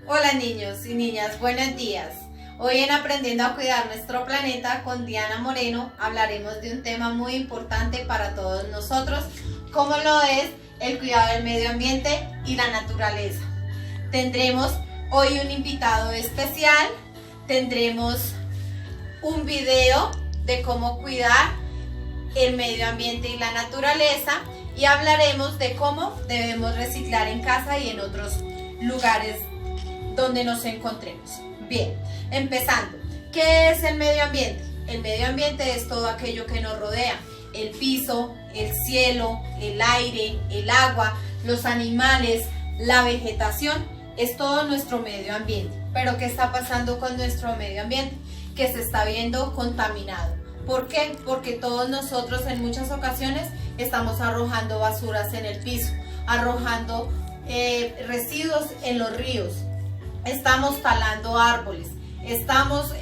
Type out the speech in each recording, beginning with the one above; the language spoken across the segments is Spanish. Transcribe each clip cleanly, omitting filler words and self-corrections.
Hola niños y niñas, buenos días. Hoy en Aprendiendo a Cuidar Nuestro Planeta con Diana Moreno hablaremos de un tema muy importante para todos nosotros, como lo es el cuidado del medio ambiente y la naturaleza. Tendremos hoy un invitado especial, tendremos un video de cómo cuidar el medio ambiente y la naturaleza y hablaremos de cómo debemos reciclar en casa y en otros lugares donde nos encontremos. Bien, empezando, ¿qué es el medio ambiente? El medio ambiente es todo aquello que nos rodea: el piso, el cielo, el aire, el agua, los animales, la vegetación, es todo nuestro medio ambiente. Pero ¿qué está pasando con nuestro medio ambiente? Que se está viendo contaminado. ¿Por qué? Porque todos nosotros en muchas ocasiones estamos arrojando basuras en el piso, arrojando residuos en los ríos, estamos talando árboles, estamos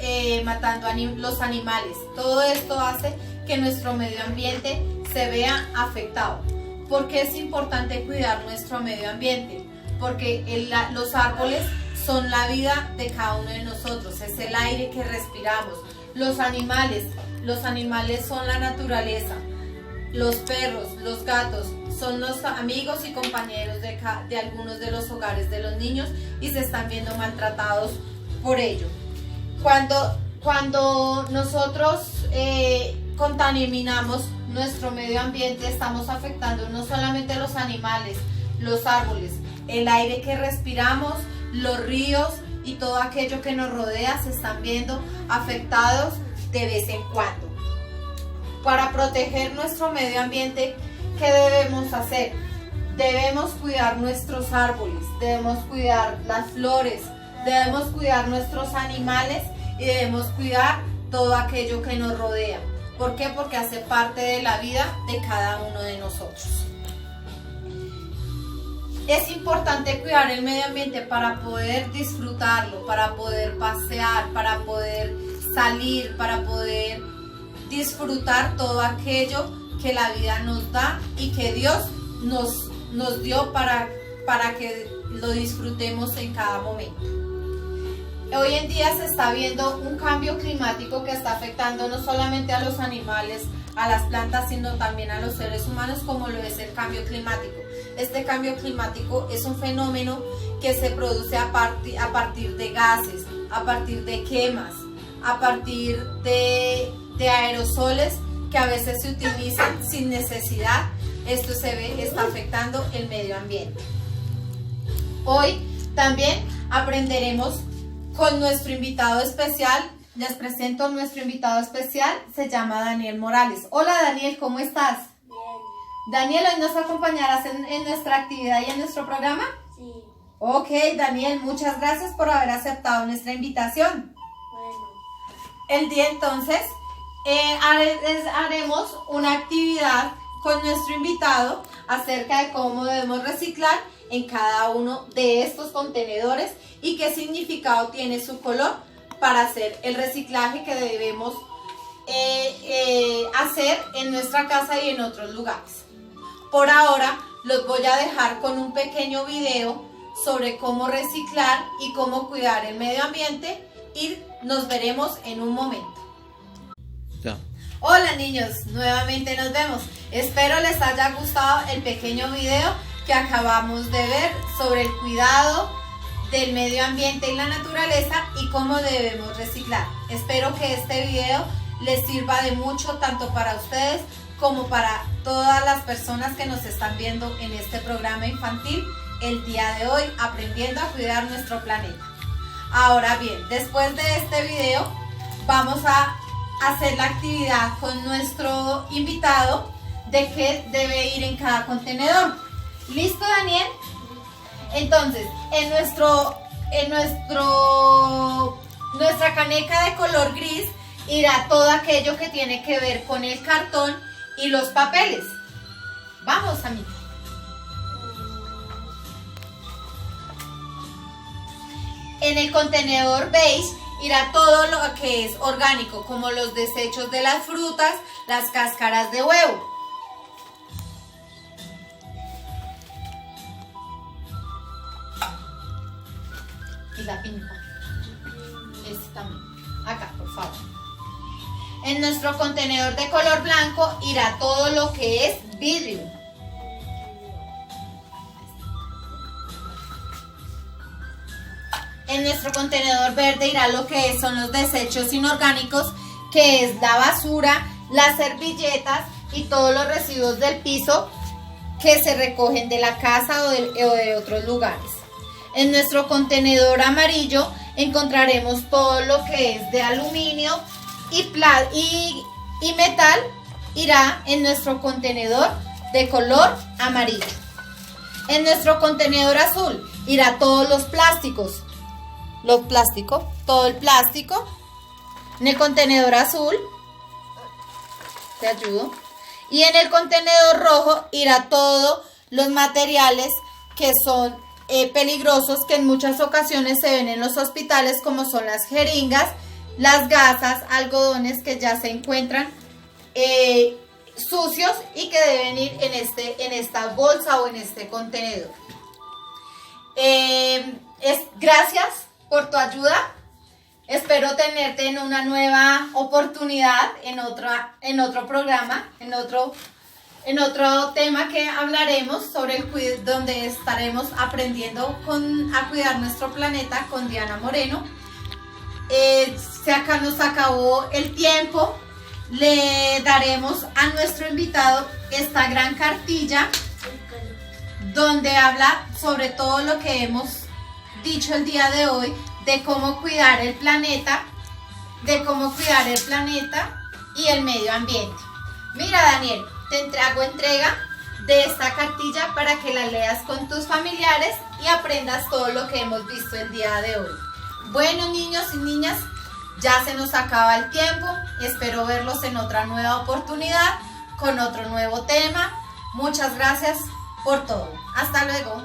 matando los animales. Todo esto hace que nuestro medio ambiente se vea afectado. ¿Por qué es importante cuidar nuestro medio ambiente? Porque los árboles son la vida de cada uno de nosotros, es el aire que respiramos. Los animales son la naturaleza. Los perros, los gatos son los amigos y compañeros de algunos de los hogares de los niños y se están viendo maltratados por ello. Cuando nosotros contaminamos nuestro medio ambiente, estamos afectando no solamente los animales, los árboles, el aire que respiramos, los ríos y todo aquello que nos rodea se están viendo afectados de vez en cuando. Para proteger nuestro medio ambiente, ¿qué debemos hacer? Debemos cuidar nuestros árboles, debemos cuidar las flores, debemos cuidar nuestros animales y debemos cuidar todo aquello que nos rodea. ¿Por qué? Porque hace parte de la vida de cada uno de nosotros. Es importante cuidar el medio ambiente para poder disfrutarlo, para poder pasear, para poder salir, para poder disfrutar todo aquello que la vida nos da y que Dios nos dio para que lo disfrutemos en cada momento. Hoy en día se está viendo un cambio climático que está afectando no solamente a los animales, a las plantas, sino también a los seres humanos, como lo es el cambio climático. Este cambio climático es un fenómeno que se produce a partir de gases, a partir de quemas, a partir de aerosoles que a veces se utilizan sin necesidad. Esto está afectando el medio ambiente. Hoy también aprenderemos con nuestro invitado especial. Les presento a nuestro invitado especial, se llama Daniel Morales. Hola Daniel, ¿cómo estás? Bien. Daniel, ¿hoy nos acompañarás en nuestra actividad y en nuestro programa? Sí. Ok, Daniel, muchas gracias por haber aceptado nuestra invitación. Bueno. El día entonces haremos una actividad con nuestro invitado acerca de cómo debemos reciclar en cada uno de estos contenedores y qué significado tiene su color para hacer el reciclaje que debemos hacer en nuestra casa y en otros lugares. Por ahora los voy a dejar con un pequeño video sobre cómo reciclar y cómo cuidar el medio ambiente y nos veremos en un momento. Ya. Hola niños, nuevamente nos vemos. Espero les haya gustado el pequeño video que acabamos de ver sobre el cuidado del medio ambiente y la naturaleza y cómo debemos reciclar. Espero que este video les sirva de mucho tanto para ustedes como para todas las personas que nos están viendo en este programa infantil el día de hoy, aprendiendo a cuidar nuestro planeta. Ahora bien, después de este video vamos a hacer la actividad con nuestro invitado de qué debe ir en cada contenedor. ¿Listo, Daniel? Entonces, en nuestra caneca de color gris irá todo aquello que tiene que ver con el cartón y los papeles. Vamos, amigo. En el contenedor beige irá todo lo que es orgánico, como los desechos de las frutas, las cáscaras de huevo. Y la pinta. Este también. Acá, por favor. En nuestro contenedor de color blanco irá todo lo que es vidrio. En nuestro contenedor verde irá lo que son los desechos inorgánicos, que es la basura, las servilletas y todos los residuos del piso que se recogen de la casa o de otros lugares. En nuestro contenedor amarillo encontraremos todo lo que es de aluminio y metal, irá en nuestro contenedor de color amarillo. En nuestro contenedor azul irá todos los plásticos. Todo el plástico. En el contenedor azul, te ayudo. Y en el contenedor rojo irá todos los materiales que son peligrosos, que en muchas ocasiones se ven en los hospitales, como son las jeringas, las gasas, algodones que ya se encuentran sucios y que deben ir en esta bolsa o en este contenedor. Gracias por tu ayuda. Espero tenerte en una nueva oportunidad, en otro programa, en otro tema que hablaremos donde estaremos aprendiendo a cuidar nuestro planeta con Diana Moreno. Nos acabó el tiempo. Le daremos a nuestro invitado esta gran cartilla donde habla sobre todo lo que hemos dicho el día de hoy, de cómo cuidar el planeta y el medio ambiente. Mira, Daniel, te hago entrega de esta cartilla para que la leas con tus familiares y aprendas todo lo que hemos visto el día de hoy. Bueno, niños y niñas, ya se nos acaba el tiempo. Espero verlos en otra nueva oportunidad con otro nuevo tema. Muchas gracias por todo. Hasta luego.